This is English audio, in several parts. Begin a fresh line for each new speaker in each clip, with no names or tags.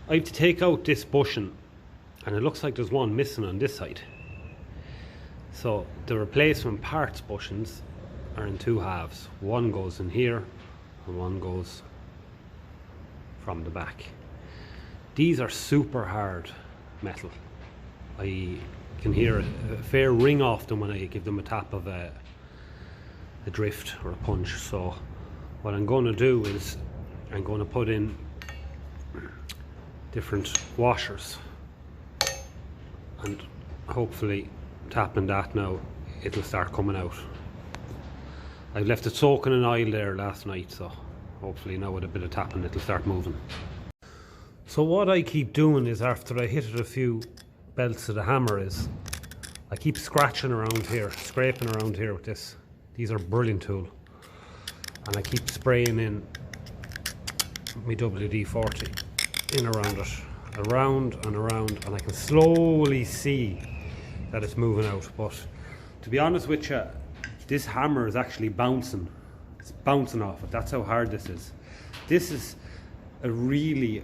I have to take out this bushing, and it looks like there's one missing on this side. So the replacement parts bushings are in two halves. One goes in here and one goes from the back. These are super hard metal. I can hear a fair ring off them when I give them a tap of a drift or a punch. So what I'm going to do is I'm going to put in different washers, and hopefully tapping that now it'll start coming out. I left it soaking in oil there last night, so hopefully now with a bit of tapping it'll start moving. So what I keep doing is, after I hit it a few belts of the hammer, is I keep scratching around here, scraping around here with this. These are brilliant tool, and I keep spraying in my WD-40 in around it, around and around, and I can slowly see that it's moving out. But to be honest with you, this hammer is actually bouncing. It's bouncing off it. That's how hard this is. This is a really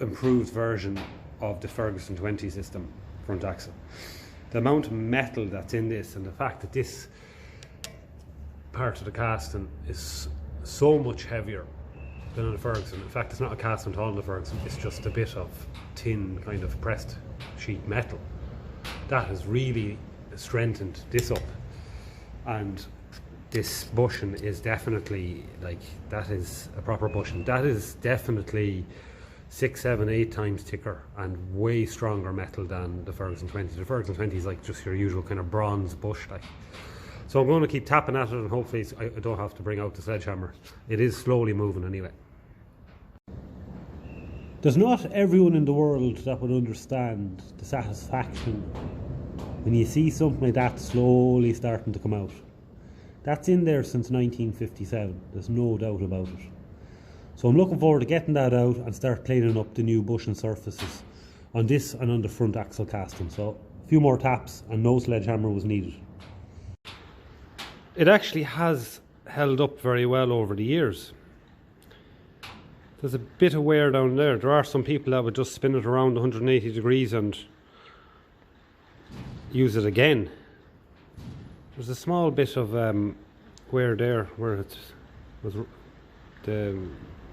improved version of the Ferguson 20 system front axle. The amount of metal that's in this, and the fact that this part of the casting is so much heavier than on the Ferguson. In fact, it's not a casting at all on the Ferguson, it's just a bit of tin kind of pressed sheet metal. That has really strengthened this up, and this bushing is definitely, like, that is a proper bushing. That is definitely 6, 7, 8 times thicker and way stronger metal than the Ferguson 20. The Ferguson 20 is like just your usual kind of bronze bush, like. So I'm going to keep tapping at it, and hopefully I don't have to bring out the sledgehammer. It is slowly moving anyway. There's not everyone in the world that would understand the satisfaction when you see something like that slowly starting to come out. That's in there since 1957, there's no doubt about it. So I'm looking forward to getting that out and start cleaning up the new bushing surfaces on this and on the front axle casting. So a few more taps and no sledgehammer was needed. It actually has held up very well over the years. There's a bit of wear down there. There are some people that would just spin it around 180 degrees and use it again. There's a small bit of wear there where it was, the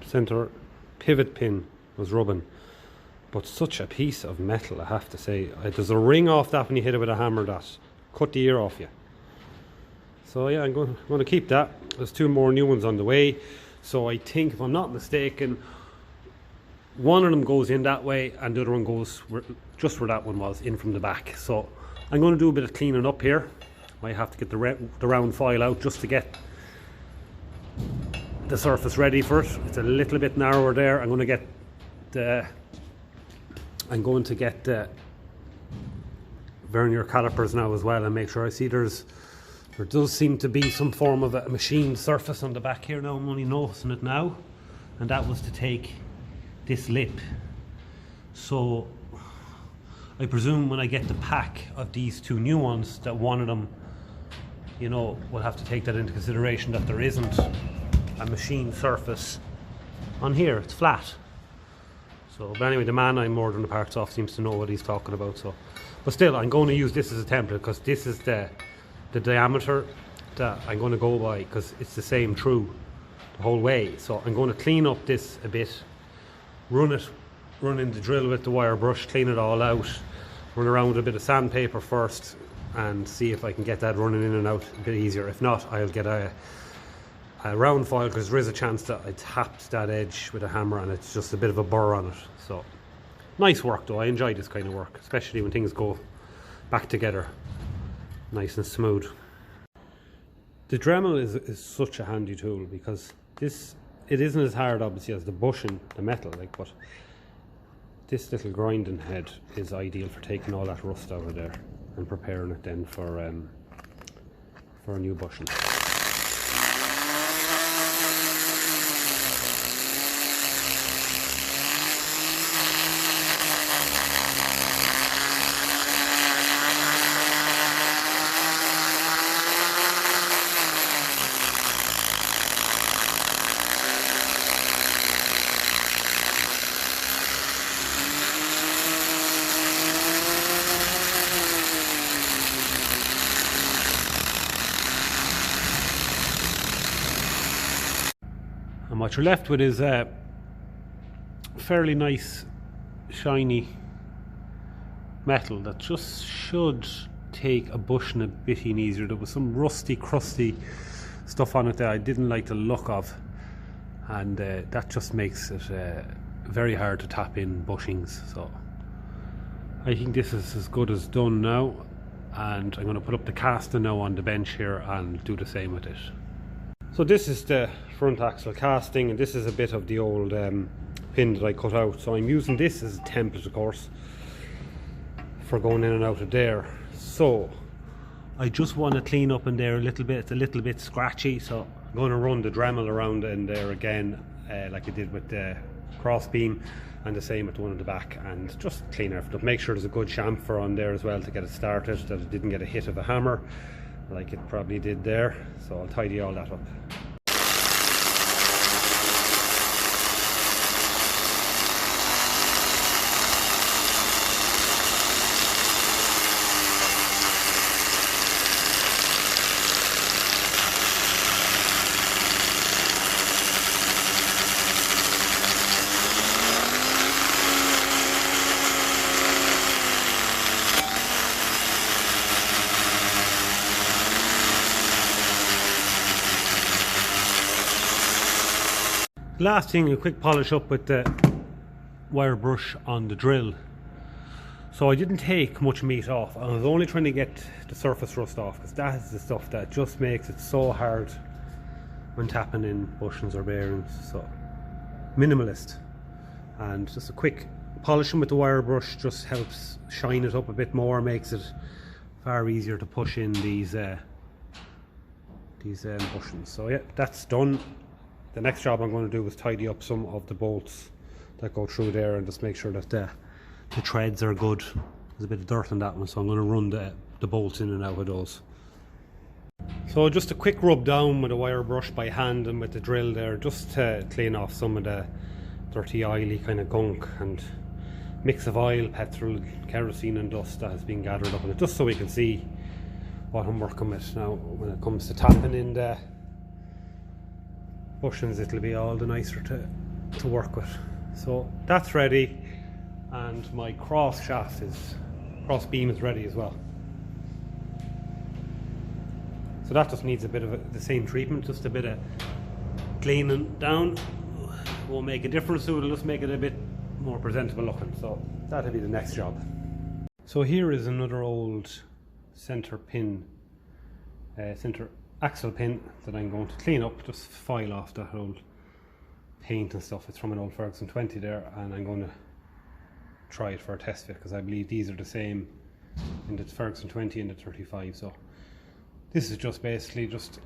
center pivot pin was rubbing, but such a piece of metal, I have to say. There's a ring off that when you hit it with a hammer that cut the ear off you. So yeah, I'm going to keep that. There's 2 more new ones on the way. So I think, if I'm not mistaken, one of them goes in that way and the other one goes just where that one was, in from the back. So I'm going to do a bit of cleaning up here. Might have to get the round file out just to get the surface ready for it. It's a little bit narrower there. I'm going to get the vernier calipers now as well, and make sure I see there does seem to be some form of a machined surface on the back here now. I'm only noticing it now, and that was to take this lip. So I presume when I get the pack of these 2 new ones, that one of them, you know, we'll have to take that into consideration, that there isn't a machined surface on here. It's flat. So, but anyway, the man I'm ordering the parts off seems to know what he's talking about. So, but still, I'm going to use this as a template, because this is the diameter that I'm going to go by, because it's the same through the whole way. So I'm going to clean up this a bit, run in the drill with the wire brush, clean it all out, run around with a bit of sandpaper first, and see if I can get that running in and out a bit easier. If not, I'll get a round file, because there is a chance that I tapped that edge with a hammer and it's just a bit of a burr on it. So nice work though. I enjoy this kind of work, especially when things go back together nice and smooth. The Dremel is such a handy tool, because it isn't as hard obviously as the bushing, the metal, like, but this little grinding head is ideal for taking all that rust out of there and preparing it then for a new bushing. what you're left with is a fairly nice shiny metal that just should take a bushing a bit easier. There was some rusty, crusty stuff on it that I didn't like the look of, and that just makes it very hard to tap in bushings. So I think this is as good as done now, and I'm going to put up the caster now on the bench here and do the same with it. So this is the front axle casting, and this is a bit of the old pin that I cut out. So I'm using this as a template, of course, for going in and out of there. So I just want to clean up in there a little bit. It's a little bit scratchy, so I'm going to run the Dremel around in there again, like I did with the cross beam, and the same with the one at the back, and just clean everything up. Make sure there's a good chamfer on there as well to get it started, that it didn't get a hit of a hammer like it probably did there. So I'll tidy all that up. Last thing, a quick polish up with the wire brush on the drill. So I didn't take much meat off. I was only trying to get the surface rust off, because that is the stuff that just makes it so hard when tapping in bushings or bearings. So minimalist, and just a quick polishing with the wire brush just helps shine it up a bit more, makes it far easier to push in these bushings. So yeah, that's done. The next job I'm going to do is tidy up some of the bolts that go through there, and just make sure that the threads are good. There's a bit of dirt on that one, so I'm going to run the bolts in and out of those. So just a quick rub down with a wire brush by hand and with the drill there, just to clean off some of the dirty oily kind of gunk and mix of oil, petrol, kerosene and dust that has been gathered up in it, just so we can see what I'm working with. Now when it comes to tapping in the bushings, it'll be all the nicer to work with. So that's ready, and my cross beam is ready as well. So that just needs a bit of the same treatment, just a bit of cleaning down. Won't make a difference to it, it'll just make it a bit more presentable looking. So that'll be the next job. So here is another old center axle pin that I'm going to clean up, just file off that old paint and stuff. It's from an old Ferguson 20 there, and I'm going to try it for a test fit, because I believe these are the same in the Ferguson 20 and the 35. So this is just basically just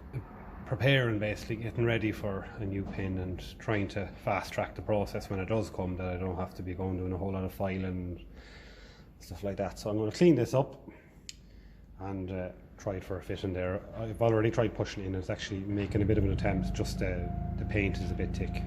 preparing, basically getting ready for a new pin, and trying to fast track the process when it does come, that I don't have to be doing a whole lot of filing and stuff like that. So I'm going to clean this up and try it for a fit in there. I've already tried pushing it in. It's actually making a bit of an attempt, just the paint is a bit thick.